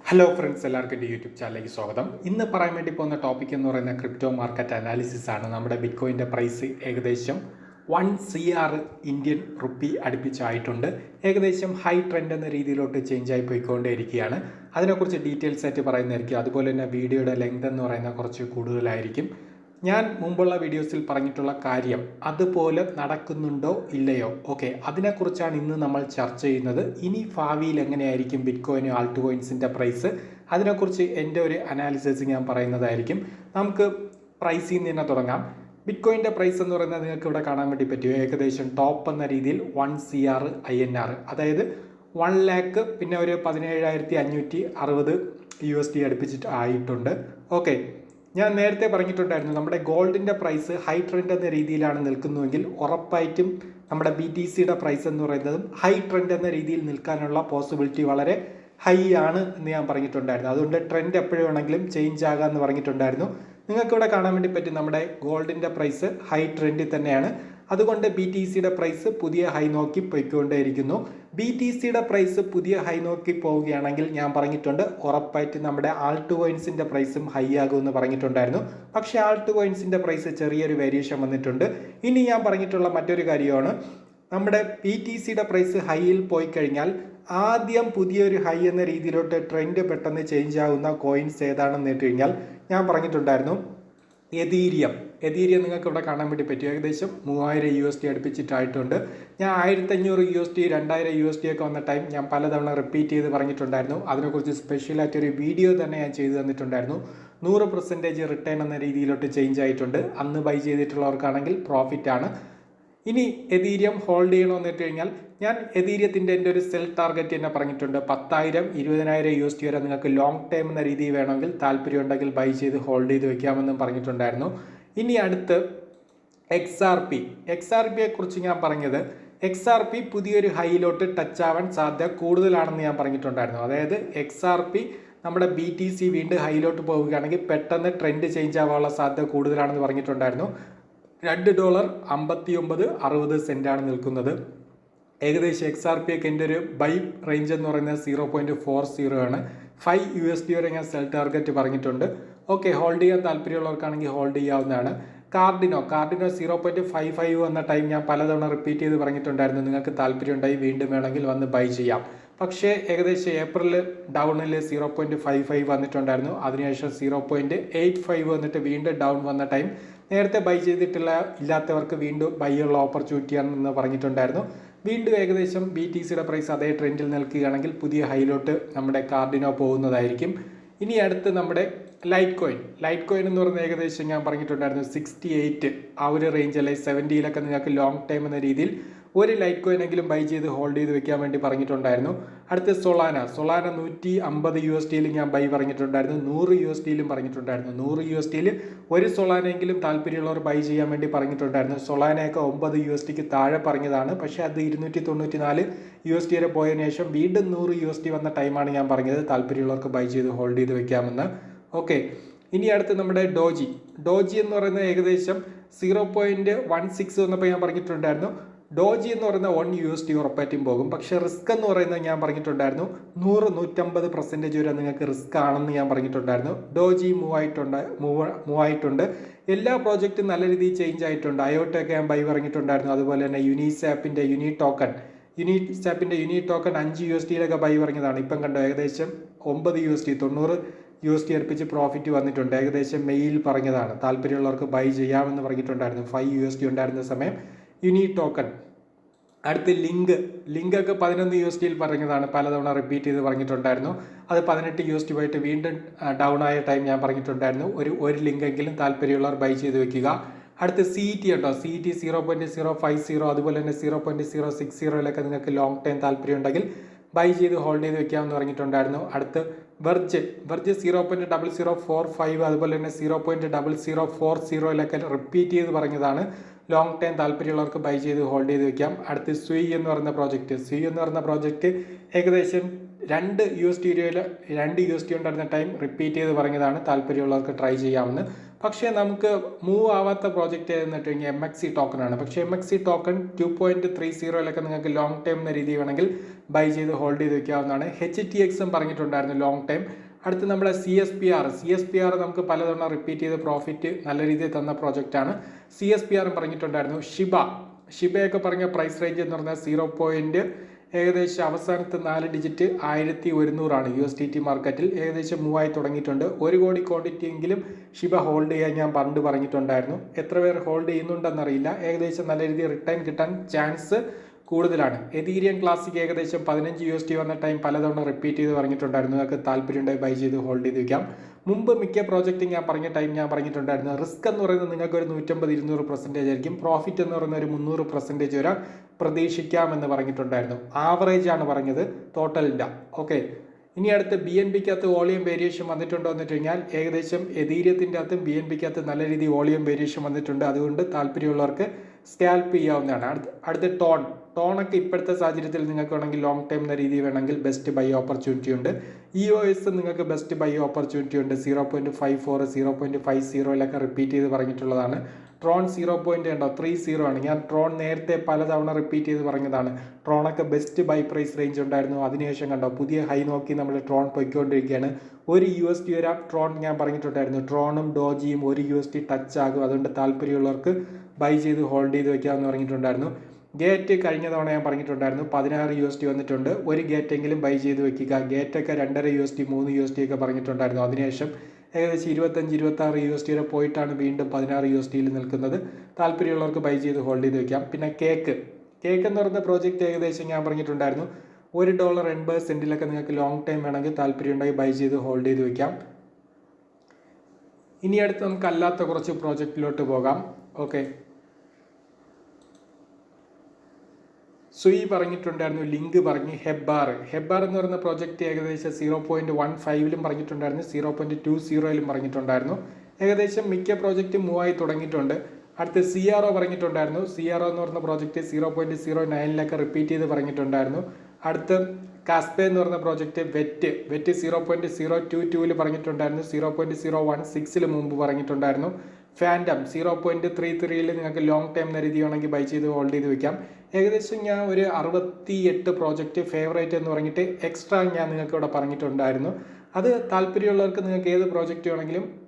Hello friends, എല്ലാവർക്കും എൻ്റെ YouTube ചാനലിലേക്ക് സ്വാഗതം. ഇന്ന് പറയാൻ വേണ്ടി പോകുന്ന ടോപ്പിക് എന്ന് പറയുന്ന ക്രിപ്റ്റോ മാർക്കറ്റ് അനാലിസിസ് ആണ്. നമ്മുടെ ബിറ്റ്കോയിൻ്റെ പ്രൈസ് ഏകദേശം 1 CR ഇന്ത്യൻ റുപ്പി അടുപ്പിച്ചായിട്ടുണ്ട്. ഏകദേശം ഹൈ ട്രെൻഡ് എന്ന രീതിയിലോട്ട് ചേഞ്ച് ആയി പോയിക്കൊണ്ടേയിരിക്കുകയാണ്. അതിനെക്കുറിച്ച് ഡീറ്റെയിൽസ് ആയിട്ട് പറയുന്നതായിരിക്കും. അതുപോലെ തന്നെ വീഡിയോയുടെ ലെങ്ത് എന്ന് പറയുന്ന കുറച്ച് കൂടുതലായിരിക്കും. ഞാൻ മുമ്പുള്ള വീഡിയോസിൽ പറഞ്ഞിട്ടുള്ള കാര്യം അതുപോലെ നടക്കുന്നുണ്ടോ ഇല്ലയോ, ഓക്കെ, അതിനെക്കുറിച്ചാണ് ഇന്ന് നമ്മൾ ചർച്ച ചെയ്യുന്നത്. ഇനി ഭാവിയിൽ എങ്ങനെയായിരിക്കും ബിറ്റ്കോയിൻ ആൾട്ട് കോയിൻസിൻ്റെ പ്രൈസ്, അതിനെക്കുറിച്ച് എൻ്റെ ഒരു അനാലിസിസ് ഞാൻ പറയുന്നതായിരിക്കും. നമുക്ക് പ്രൈസിൽ നിന്ന് തന്നെ തുടങ്ങാം. ബിറ്റ്കോയിൻ്റെ പ്രൈസ് എന്ന് പറയുന്നത് നിങ്ങൾക്ക് ഇവിടെ കാണാൻ വേണ്ടി പറ്റുമോ? ഏകദേശം ടോപ്പ് എന്ന രീതിയിൽ 1 CR INR, അതായത് 1 lakh, പിന്നെ ഒരു 17,560 USD അടുപ്പിച്ചിട്ട് ആയിട്ടുണ്ട്. ഓക്കെ, ഞാൻ നേരത്തെ പറഞ്ഞിട്ടുണ്ടായിരുന്നു നമ്മുടെ ഗോൾഡിൻ്റെ പ്രൈസ് ഹൈ ട്രെൻഡ് എന്ന രീതിയിലാണ് നിൽക്കുന്നുവെങ്കിൽ ഉറപ്പായിട്ടും നമ്മുടെ BTCയുടെ പ്രൈസ് എന്ന് പറയുന്നതും ഹൈ ട്രെൻഡ് എന്ന രീതിയിൽ നിൽക്കാനുള്ള പോസിബിലിറ്റി വളരെ ഹൈ ആണ് എന്ന് ഞാൻ പറഞ്ഞിട്ടുണ്ടായിരുന്നു. അതുകൊണ്ട് ട്രെൻഡ് എപ്പോഴും വേണമെങ്കിലും ചേഞ്ച് ആകാമെന്ന് പറഞ്ഞിട്ടുണ്ടായിരുന്നു. നിങ്ങൾക്കിവിടെ കാണാൻ വേണ്ടി പറ്റും നമ്മുടെ ഗോൾഡിൻ്റെ പ്രൈസ് ഹൈ ട്രെൻഡിൽ തന്നെയാണ്. അതുകൊണ്ട് BTCയുടെ പ്രൈസ് പുതിയ ഹൈ നോക്കി പോയിക്കൊണ്ടേയിരിക്കുന്നു. BTCയുടെ പ്രൈസ് പുതിയ ഹൈ നോക്കി പോവുകയാണെങ്കിൽ ഞാൻ പറഞ്ഞിട്ടുണ്ട് ഉറപ്പായിട്ട് നമ്മുടെ ആൾട്ട് കോയിൻസിൻ്റെ പ്രൈസും ഹൈ ആകുമെന്ന് പറഞ്ഞിട്ടുണ്ടായിരുന്നു. പക്ഷേ ആൾട്ട് കോയിൻസിൻ്റെ പ്രൈസ് ചെറിയൊരു വേരിയേഷൻ വന്നിട്ടുണ്ട്. ഇനി ഞാൻ പറഞ്ഞിട്ടുള്ള മറ്റൊരു കാര്യമാണ്, നമ്മുടെ BTCയുടെ പ്രൈസ് ഹൈയിൽ പോയി കഴിഞ്ഞാൽ ആദ്യം പുതിയൊരു ഹൈ എന്ന രീതിയിലോട്ട് ട്രെൻഡ് പെട്ടെന്ന് ചേഞ്ച് ആകുന്ന കോയിൻസ് ഏതാണെന്ന് കേട്ട് കഴിഞ്ഞാൽ ഞാൻ പറഞ്ഞിട്ടുണ്ടായിരുന്നു എതീരിയം നിങ്ങൾക്ക് ഇവിടെ കാണാൻ വേണ്ടി പറ്റും. ഏകദേശം 3000 USD അടുപ്പിച്ചിട്ടായിട്ടുണ്ട്. ഞാൻ 1500 USD 2000 USD ഒക്കെ വന്ന ടൈം ഞാൻ പലതവണ റിപ്പീറ്റ് ചെയ്ത് പറഞ്ഞിട്ടുണ്ടായിരുന്നു. അതിനെക്കുറിച്ച് സ്പെഷ്യലായിട്ടൊരു വീഡിയോ തന്നെ ഞാൻ ചെയ്തു തന്നിട്ടുണ്ടായിരുന്നു. 100% റിട്ടേൺ എന്ന രീതിയിലോട്ട് ചേഞ്ച് ആയിട്ടുണ്ട്. അന്ന് ബൈ ചെയ്തിട്ടുള്ളവർക്കാണെങ്കിൽ പ്രോഫിറ്റ് ആണ്. ഇനി എതീരിയം ഹോൾഡ് ചെയ്യണമെന്ന് വെച്ച് കഴിഞ്ഞാൽ ഞാൻ എതീരിയത്തിൻ്റെ എൻ്റെ ഒരു സെൽ ടാർഗറ്റ് തന്നെ പറഞ്ഞിട്ടുണ്ട്. 10,000 20,000 USD വരെ നിങ്ങൾക്ക് ലോങ് ടൈം എന്ന രീതിയിൽ വേണമെങ്കിൽ താല്പര്യം ഉണ്ടെങ്കിൽ ബൈ ചെയ്ത് ഹോൾഡ് ചെയ്ത് വെക്കാമെന്നും പറഞ്ഞിട്ടുണ്ടായിരുന്നു. ഇനി അടുത്ത് XRPയെ കുറിച്ച് ഞാൻ പറഞ്ഞത്, XRP പുതിയൊരു ഹൈയിലോട്ട് ടച്ച് ആവാൻ സാധ്യത കൂടുതലാണെന്ന് ഞാൻ പറഞ്ഞിട്ടുണ്ടായിരുന്നു. അതായത് XRP നമ്മുടെ BTC വീണ്ടും ഹൈയിലോട്ട് പോവുകയാണെങ്കിൽ പെട്ടെന്ന് ട്രെൻഡ് ചേഞ്ച് ആവാനുള്ള സാധ്യത കൂടുതലാണെന്ന് പറഞ്ഞിട്ടുണ്ടായിരുന്നു. $2.5960 നിൽക്കുന്നത്. ഏകദേശം XRP ഒക്കെ എൻ്റെ ഒരു ബൈ റേഞ്ച് എന്ന് പറയുന്നത് 0.40 ആണ്. 5 USD വരെ ഞാൻ സെൽ ടാർഗറ്റ് പറഞ്ഞിട്ടുണ്ട്. ഓക്കെ, ഹോൾഡ് ചെയ്യാൻ താല്പര്യമുള്ളവർക്കാണെങ്കിൽ ഹോൾഡ് ചെയ്യാവുന്നതാണ്. കാർഡിനോ 0.55 വന്ന ടൈം ഞാൻ പലതവണ റിപ്പീറ്റ് ചെയ്ത് പറഞ്ഞിട്ടുണ്ടായിരുന്നു. നിങ്ങൾക്ക് താല്പര്യം ഉണ്ടായി വീണ്ടും വേണമെങ്കിൽ വന്ന് ബൈ ചെയ്യാം. പക്ഷേ ഏകദേശം ഏപ്രിൽ ഡൗണിൽ 0.55 വന്നിട്ടുണ്ടായിരുന്നു. അതിനുശേഷം 0.85 വന്നിട്ട് വീണ്ടും ഡൗൺ വന്ന ടൈം നേരത്തെ ബൈ ഇല്ലാത്തവർക്ക് വീണ്ടും ബൈയുള്ള ഓപ്പർച്യൂണിറ്റിയാണെന്ന് പറഞ്ഞിട്ടുണ്ടായിരുന്നു. വീണ്ടും ഏകദേശം BTCയുടെ പ്രൈസ് അതേ ട്രെൻഡിൽ നിൽക്കുകയാണെങ്കിൽ പുതിയ ഹൈയിലോട്ട് നമ്മുടെ കാർഡിനോ പോകുന്നതായിരിക്കും. ഇനി അടുത്ത് നമ്മുടെ ലൈറ്റ് കോയിൻ എന്ന് പറയുന്നത് ഏകദേശം ഞാൻ പറഞ്ഞിട്ടുണ്ടായിരുന്നു 68 ആ ഒരു റേഞ്ച്, അല്ലെങ്കിൽ 70 നിങ്ങൾക്ക് ലോങ് ടൈം എന്ന രീതിയിൽ ഒരു ലൈറ്റ് കോയിനെങ്കിലും ബൈ ചെയ്ത് ഹോൾഡ് ചെയ്ത് വെക്കാൻ വേണ്ടി പറഞ്ഞിട്ടുണ്ടായിരുന്നു. അടുത്ത് സൊളാന 150 USD ഞാൻ ബൈ പറഞ്ഞിട്ടുണ്ടായിരുന്നു. 100 USD പറഞ്ഞിട്ടുണ്ടായിരുന്നു. 100 USD ഒരു സൊളാനെങ്കിലും താല്പര്യമുള്ളവർ ബൈ ചെയ്യാൻ വേണ്ടി പറഞ്ഞിട്ടുണ്ടായിരുന്നു. സൊളാനയൊക്കെ 9 USD താഴെ പറഞ്ഞതാണ്. പക്ഷേ അത് 294 USD വരെ പോയതിനു ശേഷം വീണ്ടും 100 USD വന്ന ടൈമാണ് ഞാൻ പറഞ്ഞത് താല്പര്യമുള്ളവർക്ക് ബൈ ചെയ്ത് ഹോൾഡ് ചെയ്ത് വെക്കാമെന്ന്. ഓക്കെ, ഇനി അടുത്ത് നമ്മുടെ ഡോജി എന്ന് പറയുന്നത് ഏകദേശം 0.16 വന്നപ്പോൾ ഞാൻ പറഞ്ഞിട്ടുണ്ടായിരുന്നു. ഡോജി എന്ന് പറയുന്ന 1 USD ഉറപ്പായിട്ടും പോകും. പക്ഷേ റിസ്ക് എന്ന് പറയുന്നത് ഞാൻ പറഞ്ഞിട്ടുണ്ടായിരുന്നു 100-150% വരെ നിങ്ങൾക്ക് റിസ്ക് ആണെന്ന് ഞാൻ പറഞ്ഞിട്ടുണ്ടായിരുന്നു. ഡോജി മൂവ് ആയിട്ടുണ്ട്. എല്ലാ പ്രോജക്റ്റും നല്ല രീതിയിൽ ചേഞ്ച് ആയിട്ടുണ്ട്. അയോട്ടൊക്കെ ഞാൻ ബൈ പറഞ്ഞിട്ടുണ്ടായിരുന്നു. അതുപോലെ തന്നെ യുനിസാപ്പിൻ്റെ യുനി ടോക്കൺ 5 USD ബൈ പറഞ്ഞതാണ്. ഇപ്പം കണ്ടോ ഏകദേശം 9 USD 90 USD അടുപ്പിച്ച് പ്രോഫിറ്റ് വന്നിട്ടുണ്ട്. ഏകദേശം മെയിൽ പറഞ്ഞതാണ്. താല്പര്യമുള്ളവർക്ക് ബൈ ചെയ്യാമെന്ന് പറഞ്ഞിട്ടുണ്ടായിരുന്നു. 5 USD ഉണ്ടായിരുന്ന സമയം യുനി ടോക്കൺ. അടുത്ത് ലിങ്ക് ഒക്കെ 11 USD പറഞ്ഞതാണ്. പലതവണ റിപ്പീറ്റ് ചെയ്ത് പറഞ്ഞിട്ടുണ്ടായിരുന്നു. അത് 18 USD പോയിട്ട് വീണ്ടും ഡൗൺ ആയ ടൈം ഞാൻ പറഞ്ഞിട്ടുണ്ടായിരുന്നു. ഒരു ലിങ്കെങ്കിലും താല്പര്യമുള്ളവർ ബൈ ചെയ്ത് വെക്കുക. അടുത്ത് CET ഉണ്ടോ, CET 0.050 അതുപോലെ തന്നെ 0.060 നിങ്ങൾക്ക് ലോങ് ടൈം താല്പര്യം ഉണ്ടെങ്കിൽ ബൈ ചെയ്ത് ഹോൾഡ് ചെയ്ത് വെക്കാമെന്ന് പറഞ്ഞിട്ടുണ്ടായിരുന്നു. അടുത്ത് വെർജ് 0.0045 അതുപോലെ തന്നെ 0.0040 റിപ്പീറ്റ് ചെയ്ത് പറഞ്ഞതാണ്. ലോങ് ടൈം താല്പര്യമുള്ളവർക്ക് ബൈ ചെയ്ത് ഹോൾഡ് ചെയ്ത് വെക്കാം. അടുത്ത് സ്വിയി എന്ന് പറയുന്ന പ്രോജക്റ്റ് ഏകദേശം 2 USD ഉണ്ടായിരുന്ന ടൈം റിപ്പീറ്റ് ചെയ്ത് പറഞ്ഞതാണ്. താല്പര്യമുള്ളവർക്ക് ട്രൈ ചെയ്യാമെന്ന്. പക്ഷേ നമുക്ക് മൂവ് ആവാത്ത പ്രോജക്റ്റ് ഏതെന്ന് വെച്ച് കഴിഞ്ഞാൽ MXC ടോക്കണാണ്. പക്ഷേ MXC ടോക്കൺ 2.30 നിങ്ങൾക്ക് ലോങ് ടൈം എന്ന രീതി വേണമെങ്കിൽ ബൈ ചെയ്ത് ഹോൾഡ് ചെയ്ത് വെക്കാവുന്നതാണ്. HTXും പറഞ്ഞിട്ടുണ്ടായിരുന്നു ലോങ് ടൈം. അടുത്ത് നമ്മുടെ CSPR നമുക്ക് പലതവണ റിപ്പീറ്റ് ചെയ്ത് പ്രോഫിറ്റ് നല്ല രീതിയിൽ തന്ന പ്രോജക്റ്റാണ്. CSPR പറഞ്ഞിട്ടുണ്ടായിരുന്നു. ഷിബയൊക്കെ പറഞ്ഞ പ്രൈസ് റേഞ്ച് എന്ന് പറഞ്ഞാൽ 0. ഏകദേശം അവസാനത്തെ 4 ഡിജിറ്റ് 1100 USDT മാർക്കറ്റിൽ ഏകദേശം മൂവായി തുടങ്ങിയിട്ടുണ്ട്. 1 കോടി ക്വാണ്ടിറ്റി എങ്കിലും ഷിബ ഹോൾഡ് ചെയ്യാൻ ഞാൻ പണ്ട് പറഞ്ഞിട്ടുണ്ടായിരുന്നു. എത്ര പേർ ഹോൾഡ് ചെയ്യുന്നുണ്ടെന്നറിയില്ല. ഏകദേശം നല്ല രീതിയിൽ റിട്ടേൺ കിട്ടാൻ ചാൻസ് കൂടുതലാണ്. എതീരിയം ക്ലാസിക് ഏകദേശം 15 USD വന്ന ടൈം പലതവണ റിപ്പീറ്റ് ചെയ്ത് പറഞ്ഞിട്ടുണ്ടായിരുന്നു. നിങ്ങൾക്ക് താല്പര്യമുണ്ടെങ്കിൽ ബൈ ചെയ്ത് ഹോൾഡ് ചെയ്ത് വയ്ക്കാം. മുമ്പ് മിക്ക പ്രോജക്റ്റും ഞാൻ പറഞ്ഞ ടൈം ഞാൻ പറഞ്ഞിട്ടുണ്ടായിരുന്നു. റിസ്ക് എന്ന് പറയുന്നത് നിങ്ങൾക്ക് ഒരു 150-200% ആയിരിക്കും. പ്രോഫിറ്റ് എന്ന് പറയുന്ന ഒരു 300% വരെ പ്രതീക്ഷിക്കാമെന്ന് പറഞ്ഞിട്ടുണ്ടായിരുന്നു. ആവറേജ് ആണ് പറഞ്ഞത്, ടോട്ടലിൻ്റെ. ഓക്കെ, ഇനി അടുത്ത് BNBക്കകത്ത് വോളിയം വേരിയേഷൻ വന്നിട്ടുണ്ടോ എന്ന് വെച്ച് കഴിഞ്ഞാൽ ഏകദേശം എതീരിയത്തിൻ്റെ അകത്തും BNBക്കകത്ത് നല്ല രീതിയിൽ വോളിയം വേരിയേഷൻ വന്നിട്ടുണ്ട്. അതുകൊണ്ട് താല്പര്യമുള്ളവർക്ക് സ്കാൽപ്പ് ചെയ്യാവുന്നതാണ്. അടുത്ത് ടോണൊക്കെ ഇപ്പോഴത്തെ സാഹചര്യത്തിൽ നിങ്ങൾക്ക് വേണമെങ്കിൽ ലോങ് ടൈം എന്ന രീതി വേണമെങ്കിൽ ബെസ്റ്റ് ബൈ ഓപ്പർച്യൂണിറ്റി ഉണ്ട്. EOS നിങ്ങൾക്ക് ബെസ്റ്റ് ബൈ ഓപ്പർച്യൂണിറ്റി ഉണ്ട്. 0.54 0.50 റിപ്പീറ്റ് ചെയ്ത് പറഞ്ഞിട്ടുള്ളതാണ്. ട്രോൺ 0.30 ആണ്. ഞാൻ ട്രോൺ നേരത്തെ പലതവണ റിപ്പീറ്റ് ചെയ്ത് പറഞ്ഞതാണ്. ട്രോണൊക്കെ ബെസ്റ്റ് ബൈ പ്രൈസ് റേഞ്ച് ഉണ്ടായിരുന്നു. അതിനുശേഷം കണ്ടോ പുതിയ ഹൈ നോക്കി നമ്മൾ ട്രോൺ പൊയ്ക്കൊണ്ടിരിക്കുകയാണ്. 1 USD വരെ ട്രോൺ ഞാൻ പറഞ്ഞിട്ടുണ്ടായിരുന്നു. ട്രോണും ഡോജിയും 1 USD ടച്ച് ആകും. അതുകൊണ്ട് താല്പര്യമുള്ളവർക്ക് ബൈ ചെയ്ത് ഹോൾഡ് ചെയ്ത് വെക്കാമെന്ന് പറഞ്ഞിട്ടുണ്ടായിരുന്നു. ഗേറ്റ് കഴിഞ്ഞ തവണ ഞാൻ പറഞ്ഞിട്ടുണ്ടായിരുന്നു 16 USD വന്നിട്ടുണ്ട്. ഒരു ഗേറ്റെങ്കിലും ബൈ ചെയ്ത് വെക്കുക. ഗേറ്റൊക്കെ 2.5 USD 3 USD ഒക്കെ പറഞ്ഞിട്ടുണ്ടായിരുന്നു. അതിനുശേഷം ഏകദേശം 25-26 USD വരെ പോയിട്ടാണ് വീണ്ടും 16 USDയിൽ നിൽക്കുന്നത്. താല്പര്യമുള്ളവർക്ക് ബൈ ചെയ്ത് ഹോൾഡ് ചെയ്ത് വെക്കാം. പിന്നെ കേക്ക് എന്ന് പറയുന്ന പ്രോജക്റ്റ് ഏകദേശം ഞാൻ പറഞ്ഞിട്ടുണ്ടായിരുന്നു $1.80 നിങ്ങൾക്ക് ലോങ് ടൈം വേണമെങ്കിൽ താല്പര്യമുണ്ടെങ്കിൽ ബൈ ചെയ്ത് ഹോൾഡ് ചെയ്ത് വെക്കാം. ഇനി അടുത്ത് നമുക്ക് അല്ലാത്ത കുറച്ച് പ്രോജക്റ്റിലോട്ട് പോകാം. ഓക്കെ, സുയി പറഞ്ഞിട്ടുണ്ടായിരുന്നു. ലിങ്ക് പറഞ്ഞ് ഹെബ്ബാർ എന്ന് പറയുന്ന പ്രോജക്റ്റ് ഏകദേശം 0.15 പറഞ്ഞിട്ടുണ്ടായിരുന്നു. 0.20 പറഞ്ഞിട്ടുണ്ടായിരുന്നു. ഏകദേശം മിക്ക പ്രോജക്റ്റും മൂവായി തുടങ്ങിയിട്ടുണ്ട്. അടുത്ത് CRO പറഞ്ഞിട്ടുണ്ടായിരുന്നു. CRO എന്ന് പറയുന്ന പ്രോജക്റ്റ് 0.09 റിപ്പീറ്റ് ചെയ്ത് പറഞ്ഞിട്ടുണ്ടായിരുന്നു. അടുത്ത് കാസ്പേ എന്ന് പറയുന്ന പ്രോജക്റ്റ് വെറ്റ് 0.022 പറഞ്ഞിട്ടുണ്ടായിരുന്നു. 0.016 മുമ്പ് പറഞ്ഞിട്ടുണ്ടായിരുന്നു. ഫാൻഡം 0.33 നിങ്ങൾക്ക് ലോങ് ടൈം എന്ന രീതി വേണമെങ്കിൽ ബൈ ചെയ്ത് ഹോൾഡ് ചെയ്ത് വെക്കാം. ഏകദേശം ഞാൻ ഒരു 68 പ്രോജക്റ്റ് ഫേവറേറ്റ് എന്ന് പറഞ്ഞിട്ട് എക്സ്ട്രാ ഞാൻ നിങ്ങൾക്ക് ഇവിടെ പറഞ്ഞിട്ടുണ്ടായിരുന്നു. അത് താല്പര്യമുള്ളവർക്ക് നിങ്ങൾക്ക് ഏത് പ്രോജക്റ്റ്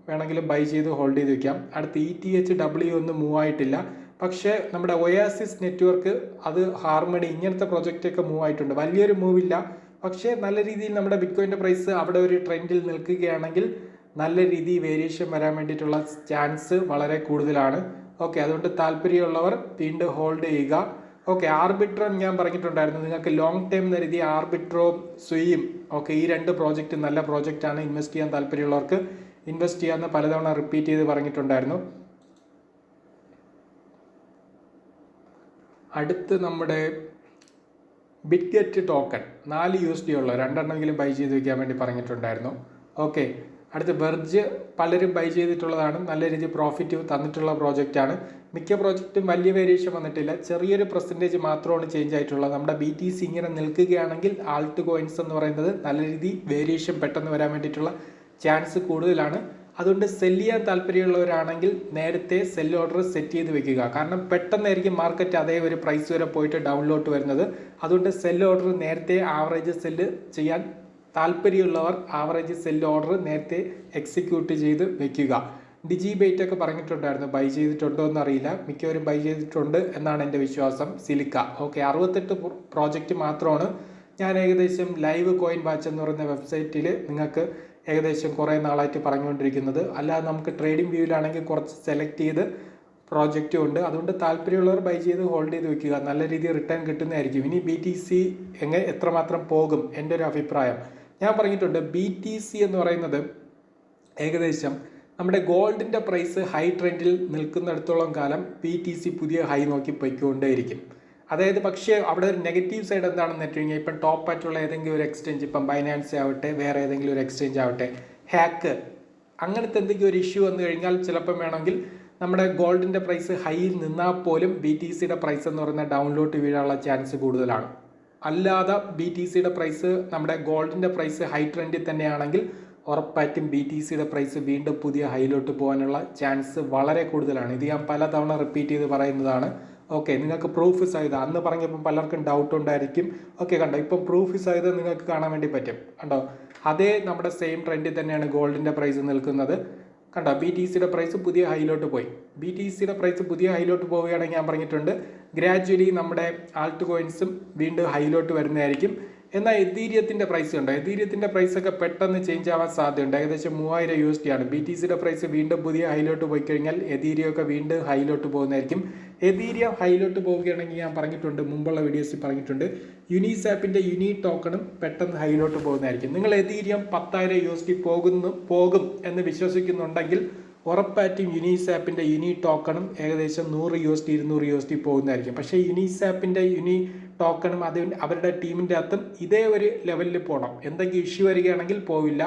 വേണമെങ്കിലും ബൈ ചെയ്ത് ഹോൾഡ് ചെയ്ത് വെക്കാം. അടുത്ത് ETHW ഒന്നും മൂവ് ആയിട്ടില്ല. പക്ഷേ നമ്മുടെ ഒയാസിസ് നെറ്റ്വർക്ക്, അത് ഹാർമണി, ഇങ്ങനത്തെ പ്രോജക്റ്റൊക്കെ മൂവ് ആയിട്ടുണ്ട്. വലിയൊരു മൂവില്ല. പക്ഷേ നല്ല രീതിയിൽ നമ്മുടെ ബിറ്റ്കോയിൻ്റെ പ്രൈസ് അവിടെ ഒരു ട്രെൻഡിൽ നിൽക്കുകയാണെങ്കിൽ നല്ല രീതിയിൽ വേരിയേഷൻ വരാൻ വേണ്ടിയിട്ടുള്ള ചാൻസ് വളരെ കൂടുതലാണ്. ഓക്കെ, അതുകൊണ്ട് താല്പര്യമുള്ളവർ വീണ്ടും ഹോൾഡ് ചെയ്യുക. ഓക്കെ, ആർബിട്രോൺ ഞാൻ പറഞ്ഞിട്ടുണ്ടായിരുന്നു. നിങ്ങൾക്ക് ലോങ് ടൈം എന്ന രീതി ആർബിട്രോം സുയും ഓക്കെ, ഈ 2 പ്രോജക്റ്റ് നല്ല പ്രോജക്റ്റാണ്. ഇൻവെസ്റ്റ് ചെയ്യാൻ താല്പര്യമുള്ളവർക്ക് ഇൻവെസ്റ്റ് ചെയ്യാമെന്ന് പലതവണ റിപ്പീറ്റ് ചെയ്ത് പറഞ്ഞിട്ടുണ്ടായിരുന്നു. അടുത്ത് നമ്മുടെ ബിറ്റ്ഗെറ്റ് ടോക്കൺ 4 USD ഉള്ള 2 എണ്ണമെങ്കിലും ബൈ ചെയ്ത് വയ്ക്കാൻ വേണ്ടി പറഞ്ഞിട്ടുണ്ടായിരുന്നു. ഓക്കെ, അടുത്ത് വെർജ് പലരും ബൈ ചെയ്തിട്ടുള്ളതാണ്. നല്ല രീതിയിൽ പ്രോഫിറ്റ് തന്നിട്ടുള്ള പ്രോജക്റ്റാണ്. മിക്ക പ്രോജക്റ്റും വലിയ വേരിയേഷൻ വന്നിട്ടില്ല. ചെറിയൊരു പെർസെൻറ്റേജ് മാത്രമാണ് ചേഞ്ച് ആയിട്ടുള്ളത്. നമ്മുടെ BTC ഇങ്ങനെ നിൽക്കുകയാണെങ്കിൽ ആൾട്ട് കോയിൻസ് എന്ന് പറയുന്നത് നല്ല രീതിയിൽ വേരിയേഷൻ പെട്ടെന്ന് വരാൻ വേണ്ടിയിട്ടുള്ള ചാൻസ് കൂടുതലാണ്. അതുകൊണ്ട് സെല് ചെയ്യാൻ താല്പര്യമുള്ളവരാണെങ്കിൽ നേരത്തെ സെൽ ഓർഡർ സെറ്റ് ചെയ്ത് വെക്കുക. കാരണം പെട്ടെന്നായിരിക്കും മാർക്കറ്റ് അതേ ഒരു പ്രൈസ് വരെ പോയിട്ട് ഡൗണിലോട്ട് വരുന്നത്. അതുകൊണ്ട് സെൽ ഓർഡർ നേരത്തെ ആവറേജ് സെല്ല് ചെയ്യാൻ താല്പര്യമുള്ളവർ ആവറേജ് സെൽ ഓർഡർ നേരത്തെ എക്സിക്യൂട്ട് ചെയ്ത് വെക്കുക. ഡിജിബൈറ്റ് ഒക്കെ പറഞ്ഞിട്ടുണ്ടായിരുന്നു. ബൈ ചെയ്തിട്ടുണ്ടോ എന്നറിയില്ല. മിക്കവരും ബൈ ചെയ്തിട്ടുണ്ട് എന്നാണ് എൻ്റെ വിശ്വാസം. സിലിക്ക ഓക്കെ, 68 പ്രോജക്റ്റ് മാത്രമാണ് ഞാൻ ഏകദേശം ലൈവ് കോയിൻ വാച്ച് എന്ന് പറയുന്ന വെബ്സൈറ്റിൽ നിങ്ങൾക്ക് ഏകദേശം കുറേ നാളായിട്ട് പറഞ്ഞുകൊണ്ടിരിക്കുന്നത്. അല്ലാതെ നമുക്ക് ട്രേഡിംഗ് വ്യൂവിലാണെങ്കിൽ കുറച്ച് സെലക്ട് ചെയ്ത് പ്രോജക്റ്റും ഉണ്ട്. അതുകൊണ്ട് താല്പര്യമുള്ളവർ ബൈ ചെയ്ത് ഹോൾഡ് ചെയ്ത് വെക്കുക. നല്ല രീതിയിൽ റിട്ടേൺ കിട്ടുന്നതായിരിക്കും. ഇനി BTC എത്രമാത്രം പോകും എൻ്റെ ഒരു അഭിപ്രായം ഞാൻ പറഞ്ഞിട്ടുണ്ട്. BTC എന്ന് പറയുന്നത് ഏകദേശം നമ്മുടെ ഗോൾഡിൻ്റെ പ്രൈസ് ഹൈ ട്രെൻഡിൽ നിൽക്കുന്നിടത്തോളം കാലം BTC പുതിയ ഹൈ നോക്കി പൊയ്ക്കൊണ്ടേയിരിക്കും. അതായത് പക്ഷേ അവിടെ ഒരു നെഗറ്റീവ് സൈഡ് എന്താണെന്ന് വെച്ച് കഴിഞ്ഞാൽ ഇപ്പം ടോപ്പ് ആയിട്ടുള്ള ഏതെങ്കിലും ഒരു എക്സ്ചേഞ്ച്, ഇപ്പം ബൈനാൻസ് ആവട്ടെ, വേറെ ഏതെങ്കിലും ഒരു എക്സ്ചേഞ്ച് ആവട്ടെ, ഹാക്ക് അങ്ങനത്തെ എന്തെങ്കിലും ഒരു ഇഷ്യൂ വന്നു കഴിഞ്ഞാൽ ചിലപ്പം വേണമെങ്കിൽ നമ്മുടെ ഗോൾഡിൻ്റെ പ്രൈസ് ഹൈയിൽ നിന്നാൽ പോലും BTCയുടെ പ്രൈസ് എന്ന് പറയുന്നത് ഡൗണിലോട്ട് വീഴാനുള്ള ചാൻസ് കൂടുതലാണ്. അല്ലാതെ BTCയുടെ പ്രൈസ് നമ്മുടെ ഗോൾഡിൻ്റെ പ്രൈസ് ഹൈ ട്രെൻഡിൽ തന്നെയാണെങ്കിൽ ഉറപ്പായിട്ടും BTCയുടെ പ്രൈസ് വീണ്ടും പുതിയ ഹൈയിലോട്ട് പോകാനുള്ള ചാൻസ് വളരെ കൂടുതലാണ്. ഇത് ഞാൻ പലതവണ റിപ്പീറ്റ് ചെയ്ത് പറയുന്നതാണ്. ഓക്കെ, നിങ്ങൾക്ക് പ്രൂഫ് സഹിതം അന്ന് പറഞ്ഞപ്പോൾ പലർക്കും ഡൗട്ട് ഉണ്ടായിരിക്കും. ഓക്കെ, കണ്ടോ, ഇപ്പം പ്രൂഫ് സഹിതം നിങ്ങൾക്ക് കാണാൻ വേണ്ടി പറ്റും. കണ്ടോ, അതേ നമ്മുടെ സെയിം ട്രെൻഡിൽ തന്നെയാണ് ഗോൾഡിൻ്റെ പ്രൈസ് നിൽക്കുന്നത്. കണ്ടോ, BTCയുടെ പ്രൈസ് പുതിയ ഹൈയിലോട്ട് പോയി. BTCയുടെ പ്രൈസ് പുതിയ ഹൈയിലോട്ട് പോവുകയാണെങ്കിൽ ഞാൻ പറഞ്ഞിട്ടുണ്ട് ഗ്രാജുവലി നമ്മുടെ ആൾട്ട് കോയിൻസും വീണ്ടും ഹൈയിലോട്ട് വരുന്നതായിരിക്കും. എന്നാൽ എതീരിയത്തിൻ്റെ പ്രൈസ് ഉണ്ട്. എതീരിയത്തിൻ്റെ പ്രൈസൊക്കെ പെട്ടെന്ന് ചേഞ്ച് ആവാൻ സാധ്യതയുണ്ട്. ഏകദേശം 3000 USD ആണ്. BTCയുടെ പ്രൈസ് വീണ്ടും പുതിയ ഹൈയിലോട്ട് പോയി കഴിഞ്ഞാൽ എതീരിയമൊക്കെ വീണ്ടും ഹൈയിലോട്ട് പോകുന്നതായിരിക്കും. എതീരിയം ഹൈയിലോട്ട് പോവുകയാണെങ്കിൽ ഞാൻ പറഞ്ഞിട്ടുണ്ട്, മുമ്പുള്ള വീഡിയോസിൽ പറഞ്ഞിട്ടുണ്ട്, യുനിസാപ്പിൻ്റെ യുനി ടോക്കണും പെട്ടെന്ന് ഹൈയിലോട്ട് പോകുന്നതായിരിക്കും. നിങ്ങൾ എതീരിയം 10,000 USD പോകും എന്ന് വിശ്വസിക്കുന്നുണ്ടെങ്കിൽ ഉറപ്പായിട്ടും യുനിസാപ്പിൻ്റെ യുനി ടോക്കണും ഏകദേശം 100 USD 200 USD പോകുന്നതായിരിക്കും. പക്ഷേ യുനിസാപ്പിൻ്റെ യുനി ടോക്കണും അവരുടെ ടീമിൻ്റെ അകത്തും ഇതേ ഒരു ലെവലിൽ പോകണം. എന്തെങ്കിലും ഇഷ്യൂ വരികയാണെങ്കിൽ പോവില്ല.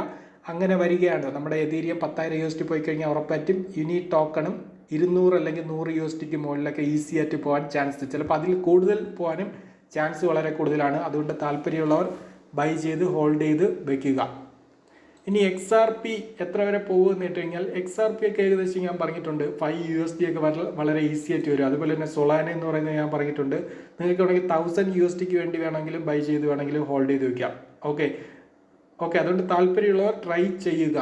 അങ്ങനെ വരികയാണ് നമ്മുടെ എതീരിയം 10,000 USD പോയി കഴിഞ്ഞാൽ ഉറപ്പായിട്ടും യുനി ടോക്കണും 200 അല്ലെങ്കിൽ 100 USDക്ക് മുകളിലൊക്കെ ഈസി ആയിട്ട് പോകാൻ ചാൻസ്, ചിലപ്പോൾ അതിൽ കൂടുതൽ പോകാനും ചാൻസ് വളരെ കൂടുതലാണ്. അതുകൊണ്ട് താല്പര്യമുള്ളവർ ബൈ ചെയ്ത് ഹോൾഡ് ചെയ്ത് വെക്കുക. ഇനി XRP എത്ര വരെ പോകുമെന്ന് കേട്ട് കഴിഞ്ഞാൽ XRP ഒക്കെ ഏകദേശം ഞാൻ പറഞ്ഞിട്ടുണ്ട് 5 USD ഒക്കെ വളരെ ഈസി ആയിട്ട് വരും. അതുപോലെ തന്നെ സൊളാന എന്ന് പറയുന്നത് ഞാൻ പറഞ്ഞിട്ടുണ്ട്, നിങ്ങൾക്ക് വേണമെങ്കിൽ 1000 USDക്ക് വേണ്ടി വേണമെങ്കിലും ബൈ ചെയ്ത് വേണമെങ്കിലും ഹോൾഡ് ചെയ്ത് വെക്കാം. ഓക്കെ, അതുകൊണ്ട് താല്പര്യമുള്ളവർ ട്രൈ ചെയ്യുക.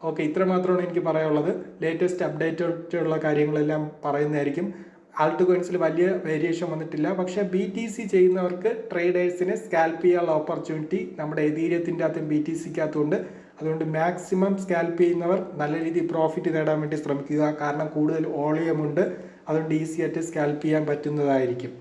ഓക്കെ, ഇത്ര മാത്രമാണ് എനിക്ക് പറയാനുള്ളത്. ലേറ്റസ്റ്റ് അപ്ഡേറ്റുള്ള കാര്യങ്ങളെല്ലാം പറയുന്നതായിരിക്കും. ആൾട്ട് കോയിൻസിൽ വലിയ വേരിയേഷൻ വന്നിട്ടില്ല. പക്ഷേ BTC ചെയ്യുന്നവർക്ക് ട്രേഡേഴ്സിന് സ്കാൽപ്പ് ചെയ്യാനുള്ള ഓപ്പർച്യൂണിറ്റി നമ്മുടെ എതീരിയത്തിൻ്റെ അകത്തും BTCക്കകത്തുണ്ട്. അതുകൊണ്ട് മാക്സിമം സ്കാൽപ്പ് ചെയ്യുന്നവർ നല്ല രീതിയിൽ പ്രോഫിറ്റ് നേടാൻ വേണ്ടി ശ്രമിക്കുക. കാരണം കൂടുതൽ വോളിയം ഉണ്ട്, അതുകൊണ്ട് ഈസി ആയിട്ട് സ്കാൽപ്പ് ചെയ്യാൻ പറ്റുന്നതായിരിക്കും.